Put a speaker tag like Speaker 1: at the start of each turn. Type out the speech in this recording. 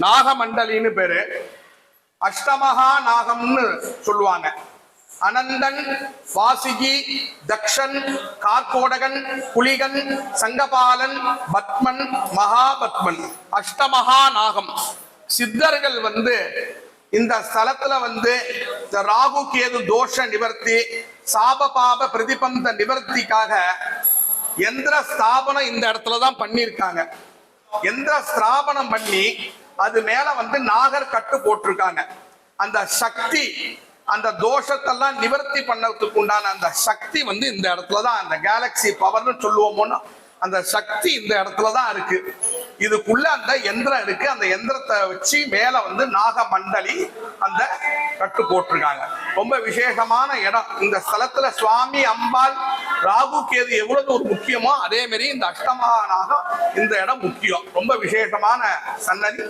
Speaker 1: நாகமண்டலின்னு பேரு. அஷ்டமகா நாகம்னு சொல்லுவாங்க. அனந்தன், வாசுகி, தக்ஷன், கார்கோடகன், புலிகன், சங்கபாலன், பத்மன், மகாபத்மன், அஷ்டமகா நாகம். சித்தர்கள் இந்த ஸ்தலத்துல இந்த ராகு கேது தோஷ நிவர்த்தி, சாப பாப பிரதிபந்த நிவர்த்திக்காக எந்திர ஸ்தாபனம் இந்த இடத்துலதான் பண்ணிருக்காங்க. எந்திர ஸ்தாபனம் பண்ணி அது மேல நாகர் கட்டு போட்டிருக்காங்க. அந்த சக்தி, அந்த தோஷத்தெல்லாம் நிவர்த்தி பண்ணதுக்கு உண்டான அந்த சக்தி இந்த இடத்துலதான், அந்த கேலக்சி பவர்னு சொல்லுவோமோன்னு அந்த சக்தி இந்த இடத்துலதான் இருக்கு. இதுக்குள்ள அந்த எந்திரம் இருக்கு. அந்த எந்திரத்தை வச்சு மேல நாகமண்டலி அந்த கட்டு போட்டிருக்காங்க. ரொம்ப விசேஷமான இடம். இந்த ஸ்தலத்துல சுவாமி, அம்பாள், ராகு கேது எவ்வளவு ஒரு முக்கியமோ அதே மாதிரி இந்த அஷ்டமகா நாகம் இந்த இடம் முக்கியம். ரொம்ப விசேஷமான சன்னதி.